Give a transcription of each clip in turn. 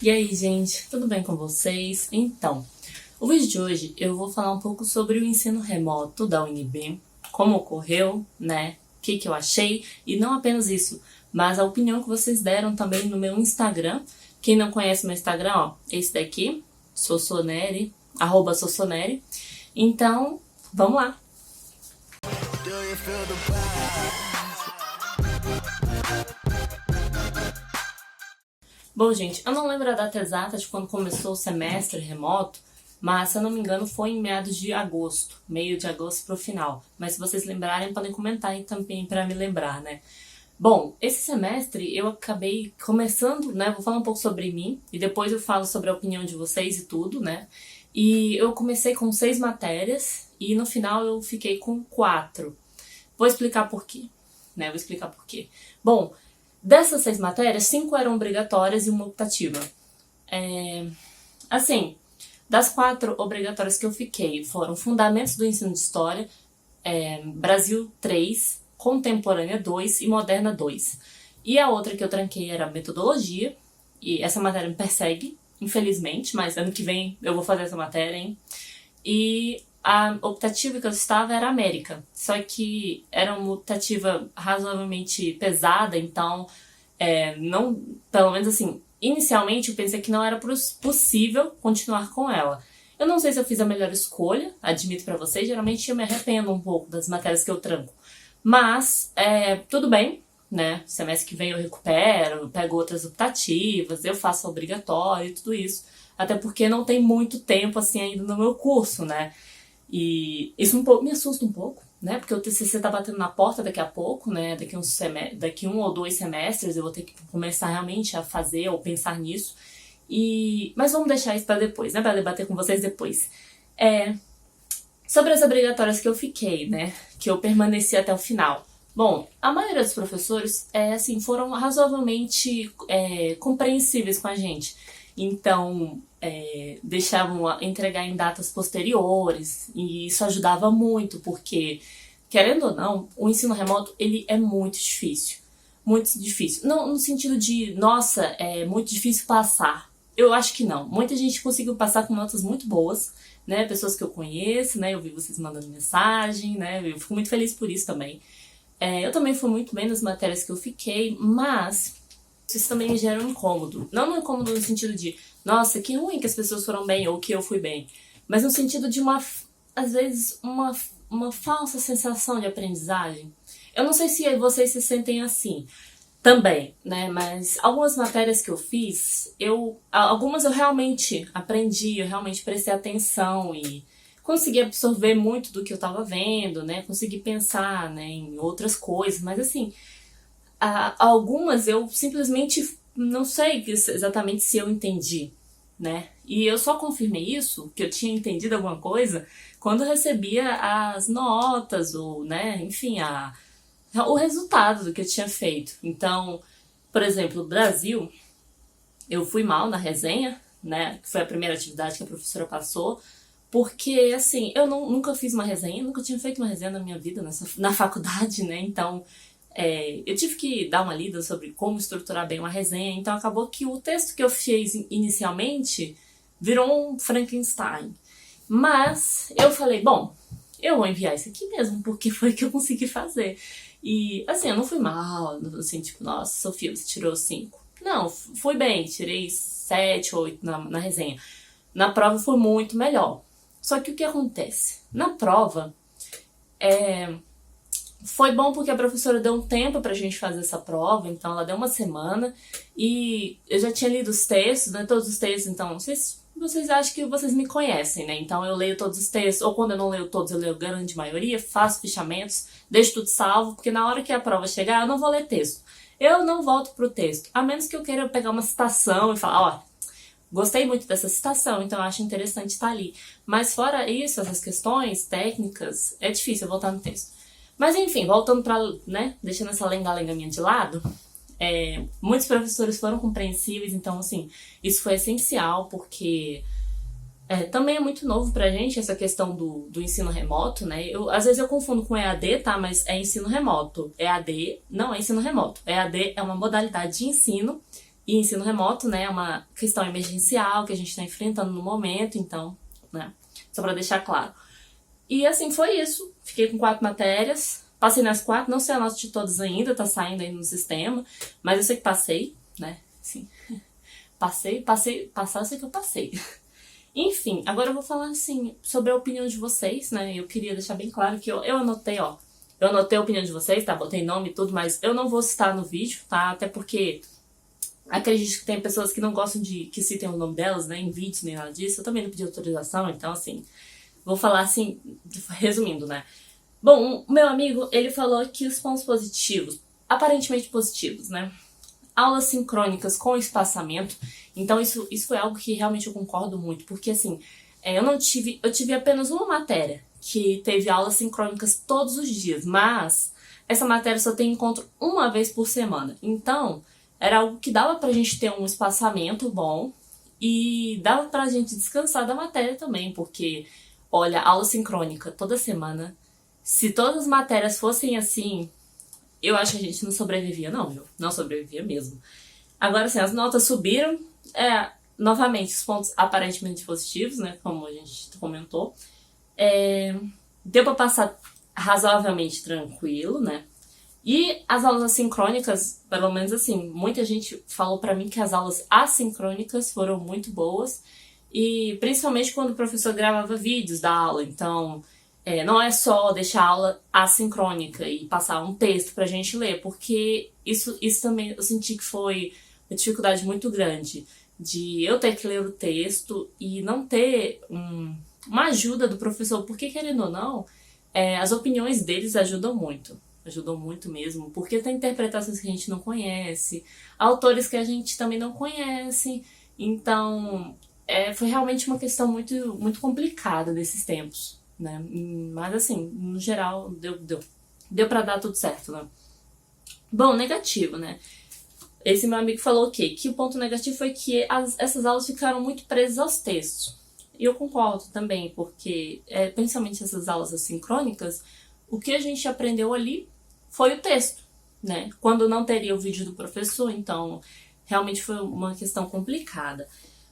E aí, gente, tudo bem com vocês? Então, o vídeo de hoje eu vou falar um pouco sobre o ensino remoto da UNB, como ocorreu, né? O que eu achei, e não apenas isso, mas a opinião que vocês deram também no meu Instagram. Quem não conhece meu Instagram, ó, esse daqui, Sossoneri, @Sossoneri. Então, vamos lá! Bom, gente, eu não lembro a data exata de quando começou o semestre remoto, mas, se eu não me engano, foi em meados de agosto, meio de agosto pro final. Mas se vocês lembrarem, podem comentar aí também para me lembrar, né? Bom, esse semestre eu acabei começando, né? Vou falar um pouco sobre mim e depois eu falo sobre a opinião de vocês e tudo, né? E eu comecei com 6 matérias e no final eu fiquei com 4. Vou explicar por quê, né? Vou explicar por quê. Bom, dessas 6 matérias, 5 eram obrigatórias e uma optativa. Assim, das 4 obrigatórias que eu fiquei foram Fundamentos do Ensino de História, Brasil 3, Contemporânea 2 e Moderna 2. E a outra que eu tranquei era Metodologia, e essa matéria me persegue, infelizmente, mas ano que vem eu vou fazer essa matéria, hein? E a optativa que eu estava era América, só que era uma optativa razoavelmente pesada, então, não, pelo menos assim, inicialmente eu pensei que não era possível continuar com ela. Eu não sei se eu fiz a melhor escolha, admito pra vocês, geralmente eu me arrependo um pouco das matérias que eu tranco. Mas, tudo bem, né? Semestre que vem eu recupero, pego outras optativas, eu faço a obrigatória e tudo isso. Até porque não tem muito tempo assim ainda no meu curso, né? E isso me assusta um pouco, né? Porque o TCC tá batendo na porta daqui a pouco, né? Daqui 1 ou 2 semestres eu vou ter que começar realmente a fazer ou pensar nisso. Mas vamos deixar isso pra depois, né? Pra debater com vocês depois. Sobre as obrigatórias que eu fiquei, né? Que eu permaneci até o final. Bom, a maioria dos professores, foram razoavelmente compreensíveis com a gente. Então, deixavam entregar em datas posteriores, e isso ajudava muito, porque, querendo ou não, o ensino remoto, ele é muito difícil. Muito difícil. Não no sentido de, nossa, é muito difícil passar. Eu acho que não. Muita gente conseguiu passar com notas muito boas, né? Pessoas que eu conheço, né? Eu vi vocês mandando mensagem, né? Eu fico muito feliz por isso também. Eu também fui muito bem nas matérias que eu fiquei, mas isso também me gera um incômodo. Não um incômodo no sentido de, nossa, que ruim que as pessoas foram bem ou que eu fui bem. Mas no sentido de às vezes, uma falsa sensação de aprendizagem. Eu não sei se vocês se sentem assim também, né? Mas algumas matérias que eu fiz, algumas eu realmente aprendi, eu realmente prestei atenção e consegui absorver muito do que eu tava vendo, né? Consegui pensar, né, em outras coisas, mas assim, algumas eu simplesmente não sei exatamente se eu entendi, né? E eu só confirmei isso, que eu tinha entendido alguma coisa, quando eu recebia as notas, ou, né, enfim, o resultado do que eu tinha feito. Então, por exemplo, Brasil, eu fui mal na resenha, né, que foi a primeira atividade que a professora passou, porque, assim, eu nunca fiz uma resenha, nunca tinha feito uma resenha na minha vida, na faculdade, né, então eu tive que dar uma lida sobre como estruturar bem uma resenha, então acabou que o texto que eu fiz inicialmente virou um Frankenstein. Mas eu falei, bom, eu vou enviar isso aqui mesmo, porque foi o que eu consegui fazer. E, assim, eu não fui mal, assim, tipo, nossa, Sofia, você tirou 5. Não, fui bem, tirei 7 ou 8 na resenha. Na prova foi muito melhor. Só que o que acontece? Na prova, foi bom porque a professora deu um tempo pra gente fazer essa prova, então ela deu uma semana e eu já tinha lido os textos, né, todos os textos, então vocês acham que vocês me conhecem, né, então eu leio todos os textos, ou quando eu não leio todos, eu leio a grande maioria, faço fichamentos, deixo tudo salvo, porque na hora que a prova chegar eu não vou ler texto, eu não volto pro texto, a menos que eu queira pegar uma citação e falar, ó, gostei muito dessa citação, então eu acho interessante estar ali, mas fora isso, essas questões técnicas, é difícil eu voltar no texto. Mas enfim, voltando pra, né, deixando essa lenga-lenga minha de lado, muitos professores foram compreensíveis, então assim, isso foi essencial, porque também é muito novo pra gente essa questão do ensino remoto, né, às vezes eu confundo com EAD, tá, mas é ensino remoto, EAD não é ensino remoto, EAD é uma modalidade de ensino E ensino remoto, né, é uma questão emergencial que a gente está enfrentando no momento, então, né, só para deixar claro. E assim, foi isso. Fiquei com 4 matérias, passei nas 4, não sei a nota de todas ainda, tá saindo aí no sistema, mas eu sei que passei, né, assim, passar eu sei que eu passei. Enfim, agora eu vou falar assim sobre a opinião de vocês, né? Eu queria deixar bem claro que eu anotei, ó. Eu anotei a opinião de vocês, tá? Botei nome e tudo, mas eu não vou citar no vídeo, tá? Até porque acredito que tem pessoas que não gostam de que citem o nome delas, né? Em vídeos, nem nada disso. Eu também não pedi autorização, então assim, vou falar assim, resumindo, né? Bom, o meu amigo, ele falou que os pontos positivos, aparentemente positivos, né? Aulas sincrônicas com espaçamento. Então isso foi algo que realmente eu concordo muito, porque assim, eu tive apenas uma matéria que teve aulas sincrônicas todos os dias, mas essa matéria só tem encontro uma vez por semana. Então, era algo que dava pra gente ter um espaçamento bom e dava pra gente descansar da matéria também, porque, olha, aula sincrônica toda semana, se todas as matérias fossem assim, eu acho que a gente não sobrevivia, não, viu? Não sobrevivia mesmo. Agora, assim, as notas subiram. Novamente, os pontos aparentemente positivos, né? Como a gente comentou. Deu pra passar razoavelmente tranquilo, né? E as aulas assincrônicas, pelo menos assim, muita gente falou pra mim que as aulas assincrônicas foram muito boas. E principalmente quando o professor gravava vídeos da aula. Então, não é só deixar a aula assincrônica e passar um texto pra gente ler, porque isso também eu senti que foi uma dificuldade muito grande de eu ter que ler o texto e não ter uma ajuda do professor, porque querendo ou não, as opiniões deles ajudam muito mesmo, porque tem interpretações que a gente não conhece, autores que a gente também não conhece, então foi realmente uma questão muito, muito complicada desses tempos, né? Mas assim, no geral, deu pra dar tudo certo, né? Bom, negativo, né? Esse meu amigo falou o quê? Que o ponto negativo foi que essas aulas ficaram muito presas aos textos. E eu concordo também, porque principalmente essas aulas assincrônicas, o que a gente aprendeu ali foi o texto, né? Quando não teria o vídeo do professor, então realmente foi uma questão complicada.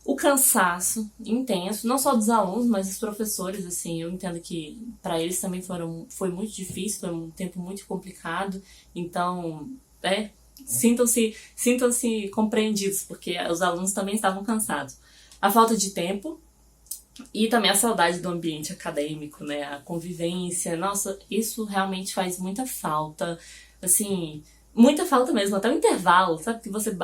O cansaço intenso, não só dos alunos, mas dos professores, assim, eu entendo que para eles também foi muito difícil, foi um tempo muito complicado, então, sintam-se compreendidos, porque os alunos também estavam cansados. A falta de tempo e também a saudade do ambiente acadêmico, né, a convivência, nossa, isso realmente faz muita falta, assim, muita falta mesmo, até o intervalo, sabe? Que você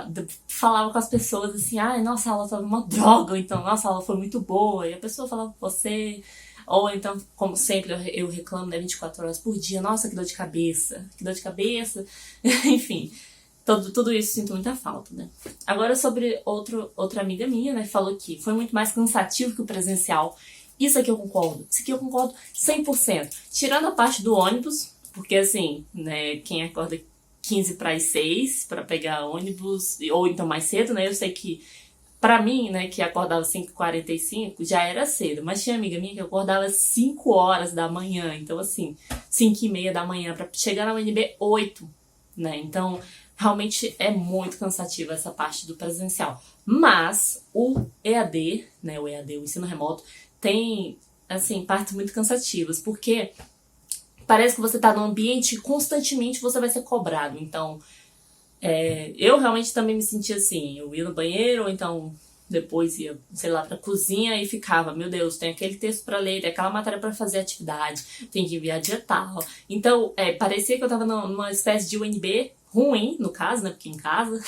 falava com as pessoas assim, ai, nossa, a aula tava uma droga, ou então, nossa, a aula foi muito boa, e a pessoa falava com você, ou então, como sempre, eu reclamo, né, 24 horas por dia, nossa, que dor de cabeça, enfim, tudo isso sinto muita falta, né? Agora sobre outra amiga minha, né, falou que foi muito mais cansativo que o presencial. Isso aqui eu concordo, 100%. Tirando a parte do ônibus, porque assim, né, quem acorda 15 para as 6 para pegar ônibus, ou então mais cedo, né? Eu sei que, pra mim, né, que acordava 5h45, já era cedo. Mas tinha amiga minha que acordava 5 horas da manhã. Então, assim, 5h30 da manhã para chegar na UNB 8, né? Então, realmente é muito cansativa essa parte do presencial. Mas o EAD, né, o ensino remoto, tem, assim, partes muito cansativas, porque parece que você tá num ambiente e constantemente você vai ser cobrado. Então, eu realmente também me sentia assim. Eu ia no banheiro, ou então depois ia, sei lá, pra cozinha e ficava, meu Deus, tem aquele texto pra ler, tem aquela matéria pra fazer atividade, tem que enviar dia tal. Então, parecia que eu tava numa espécie de UNB ruim, no caso, né, porque em casa,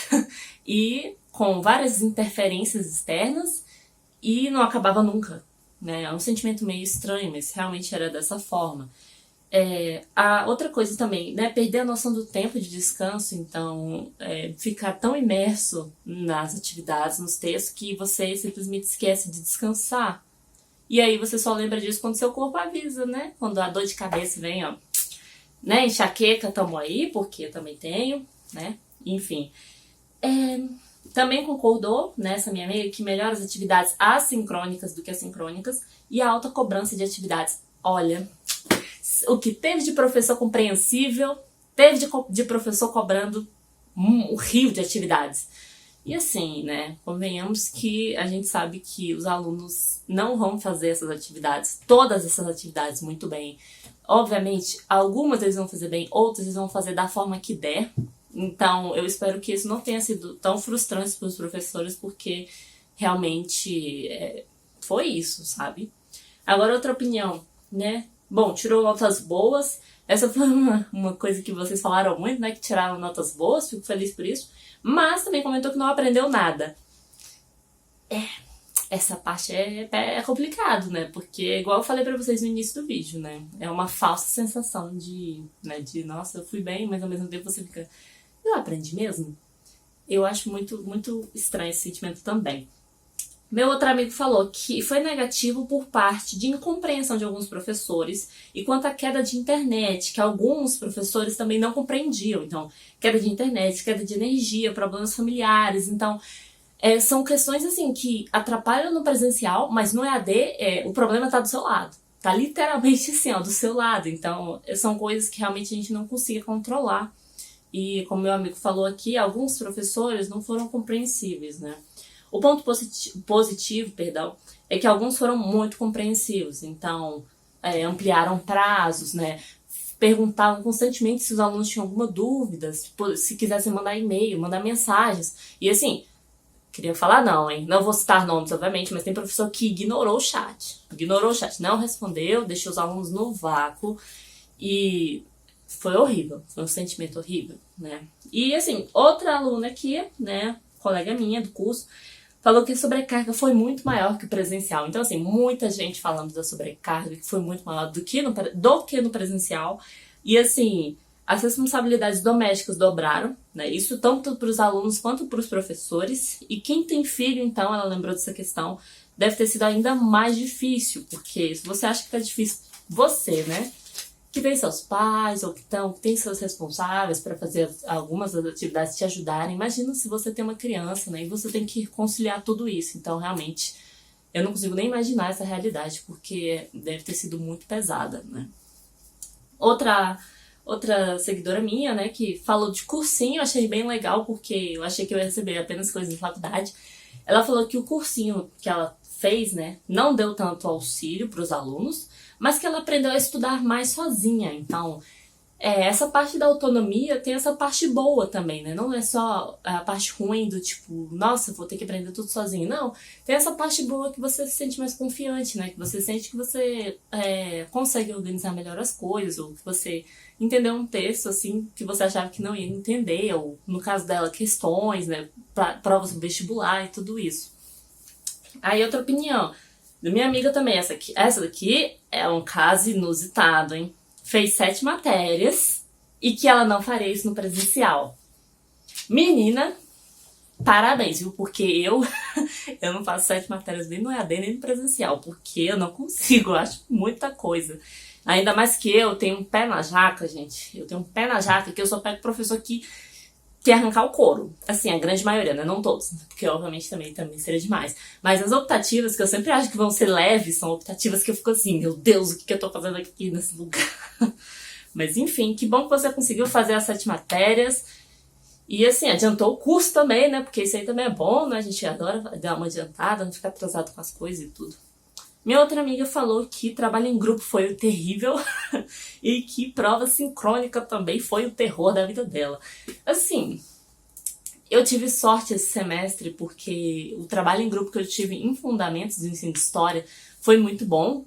e com várias interferências externas e não acabava nunca, né? É um sentimento meio estranho, mas realmente era dessa forma. A outra coisa também, né, perder a noção do tempo de descanso, então ficar tão imerso nas atividades, nos textos, que você simplesmente esquece de descansar. E aí você só lembra disso quando seu corpo avisa, né? Quando a dor de cabeça vem, ó, né, enxaqueca, tamo aí, porque eu também tenho, né? Enfim. Também concordou, né, essa minha amiga, que melhor as atividades assincrônicas do que assincrônicas e a alta cobrança de atividades. Olha, o que teve de professor compreensível, teve de professor cobrando um rio de atividades. E assim, né, convenhamos que a gente sabe que os alunos não vão fazer essas atividades, todas essas atividades muito bem. Obviamente, algumas eles vão fazer bem, outras eles vão fazer da forma que der. Então, eu espero que isso não tenha sido tão frustrante para os professores, porque realmente foi isso, sabe? Agora, outra opinião, né? Bom, tirou notas boas. Essa foi uma coisa que vocês falaram muito, né? Que tiraram notas boas, fico feliz por isso. Mas também comentou que não aprendeu nada. Essa parte é complicado, né? Porque, igual eu falei pra vocês no início do vídeo, né? É uma falsa sensação de nossa, eu fui bem, mas ao mesmo tempo você fica, eu aprendi mesmo? Eu acho muito, muito estranho esse sentimento também. Meu outro amigo falou que foi negativo por parte de incompreensão de alguns professores e quanto à queda de internet, que alguns professores também não compreendiam. Então, queda de internet, queda de energia, problemas familiares. Então, são questões assim que atrapalham no presencial, mas no EAD o problema tá do seu lado. Tá literalmente assim, ó, do seu lado. Então, são coisas que realmente a gente não consegue controlar. E como meu amigo falou aqui, alguns professores não foram compreensíveis, né? O ponto positivo, é que alguns foram muito compreensivos. Então, ampliaram prazos, né? Perguntavam constantemente se os alunos tinham alguma dúvida, se quisessem mandar e-mail, mandar mensagens. E assim, queria falar não, hein? Não vou citar nomes, obviamente, mas tem professor que ignorou o chat. Ignorou o chat, não respondeu, deixou os alunos no vácuo. E foi horrível, foi um sentimento horrível, né? E assim, outra aluna aqui, né, colega minha do curso, falou que a sobrecarga foi muito maior que o presencial. Então, assim, muita gente falando da sobrecarga, que foi muito maior do que no presencial. E, assim, as responsabilidades domésticas dobraram, né? Isso tanto para os alunos quanto para os professores. E quem tem filho, então, ela lembrou dessa questão, deve ter sido ainda mais difícil. Porque se você acha que tá difícil, você, né? Que tem seus pais ou que tem seus responsáveis para fazer algumas das atividades te ajudarem. Imagina se você tem uma criança, né? E você tem que conciliar tudo isso. Então, realmente, eu não consigo nem imaginar essa realidade, porque deve ter sido muito pesada, né? Outra seguidora minha, né, que falou de cursinho, eu achei bem legal, porque eu achei que eu ia receber apenas coisas de faculdade. Ela falou que o cursinho que ela fez, né, não deu tanto auxílio para os alunos, mas que ela aprendeu a estudar mais sozinha. Então, essa parte da autonomia tem essa parte boa também, né? Não é só a parte ruim do tipo, nossa, vou ter que aprender tudo sozinho. Não, tem essa parte boa que você se sente mais confiante, né? Que você sente que você consegue organizar melhor as coisas, ou que você entendeu um texto, assim, que você achava que não ia entender, ou, no caso dela, questões, né? Provas vestibular e tudo isso. Aí, outra opinião da minha amiga também, essa daqui é um caso inusitado, hein? Fez 7 matérias e que ela não faria isso no presencial. Menina, parabéns, viu? Porque eu não faço 7 matérias nem no EAD nem no presencial, porque eu não consigo, eu acho muita coisa. Ainda mais que eu tenho um pé na jaca, gente. Eu tenho um pé na jaca que eu só pego professor que quer arrancar o couro. Assim, a grande maioria, né? Não todos, porque obviamente também seria demais. Mas as optativas, que eu sempre acho que vão ser leves, são optativas que eu fico assim, meu Deus, o que eu tô fazendo aqui nesse lugar? Mas enfim, que bom que você conseguiu fazer as 7 matérias. E assim, adiantou o curso também, né? Porque isso aí também é bom, né? A gente adora dar uma adiantada, não ficar atrasado com as coisas e tudo. Minha outra amiga falou que trabalho em grupo foi o terrível e que prova sincrônica também foi o terror da vida dela. Assim, eu tive sorte esse semestre porque o trabalho em grupo que eu tive em Fundamentos do Ensino de História foi muito bom.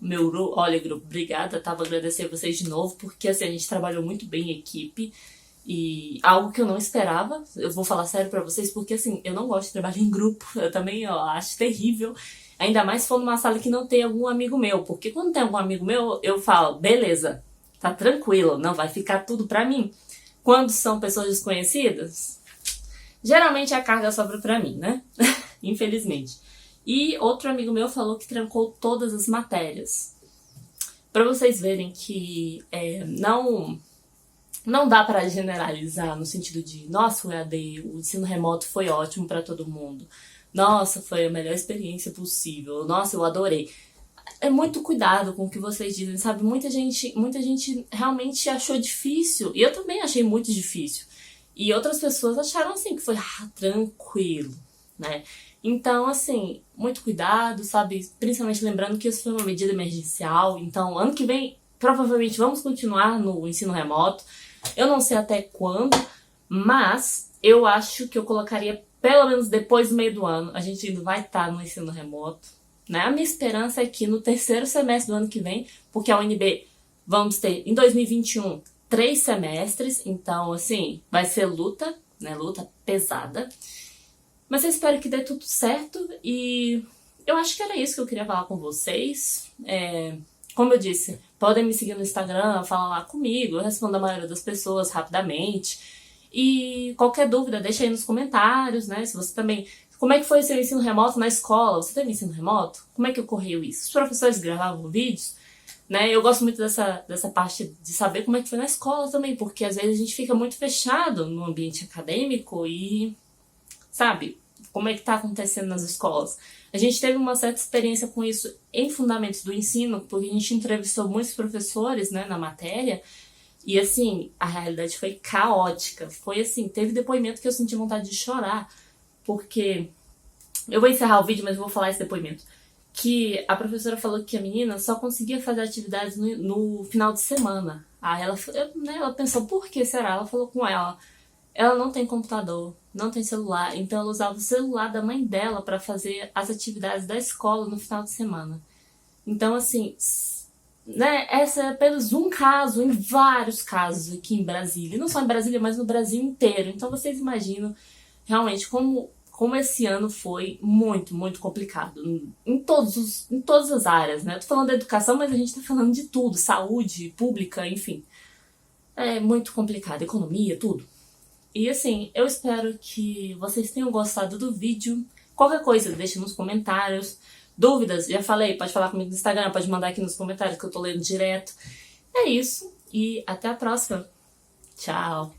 Olha, grupo, obrigada, vou agradecer a vocês de novo, porque assim, a gente trabalhou muito bem em equipe. E algo que eu não esperava, eu vou falar sério pra vocês, porque assim, eu não gosto de trabalhar em grupo, eu também acho terrível. Ainda mais se for numa sala que não tem algum amigo meu. Porque quando tem algum amigo meu, eu falo, beleza, tá tranquilo, não vai ficar tudo pra mim. Quando são pessoas desconhecidas, geralmente a carga sobra pra mim, né? Infelizmente. E outro amigo meu falou que trancou todas as matérias. Pra vocês verem que não dá pra generalizar no sentido de, nossa, o EAD, o ensino remoto foi ótimo pra todo mundo. Nossa, foi a melhor experiência possível. Nossa, eu adorei. É muito cuidado com o que vocês dizem, sabe? Muita gente realmente achou difícil. E eu também achei muito difícil. E outras pessoas acharam assim, que foi tranquilo. né? Então, assim, muito cuidado, sabe? Principalmente lembrando que isso foi uma medida emergencial. Então, ano que vem, provavelmente vamos continuar no ensino remoto. Eu não sei até quando, mas eu acho que eu colocaria pelo menos depois do meio do ano. A gente ainda vai estar no ensino remoto, né? A minha esperança é que no terceiro semestre do ano que vem, porque a UNB vamos ter em 2021 3 semestres, então, assim, vai ser luta, né? Luta pesada. Mas eu espero que dê tudo certo e eu acho que era isso que eu queria falar com vocês. Como eu disse, podem me seguir no Instagram, falar lá comigo, eu respondo a maioria das pessoas rapidamente. E qualquer dúvida, deixa aí nos comentários, né? Se você também... Como é que foi o seu ensino remoto na escola? Você teve ensino remoto? Como é que ocorreu isso? Os professores gravavam vídeos? Né? Eu gosto muito dessa parte de saber como é que foi na escola também, porque às vezes a gente fica muito fechado no ambiente acadêmico e... Sabe? Como é que tá acontecendo nas escolas? A gente teve uma certa experiência com isso em fundamentos do ensino, porque a gente entrevistou muitos professores, né, na matéria, e assim, a realidade foi caótica. Foi assim, teve depoimento que eu senti vontade de chorar, porque... Eu vou encerrar o vídeo, mas eu vou falar esse depoimento. Que a professora falou que a menina só conseguia fazer atividades no final de semana. Aí ela pensou, por que será? Ela falou com ela não tem computador, não tem celular, então ela usava o celular da mãe dela para fazer as atividades da escola no final de semana. Então, assim, né, essa é apenas um caso em vários casos aqui em Brasília. E não só em Brasília, mas no Brasil inteiro. Então vocês imaginam realmente como esse ano foi muito, muito complicado. Em todas as áreas, né? Eu tô falando da educação, mas a gente tá falando de tudo. Saúde, pública, enfim. É muito complicado. Economia, tudo. E assim, eu espero que vocês tenham gostado do vídeo. Qualquer coisa, deixe nos comentários. Dúvidas, já falei, pode falar comigo no Instagram, pode mandar aqui nos comentários que eu tô lendo direto. É isso, e até a próxima. Tchau!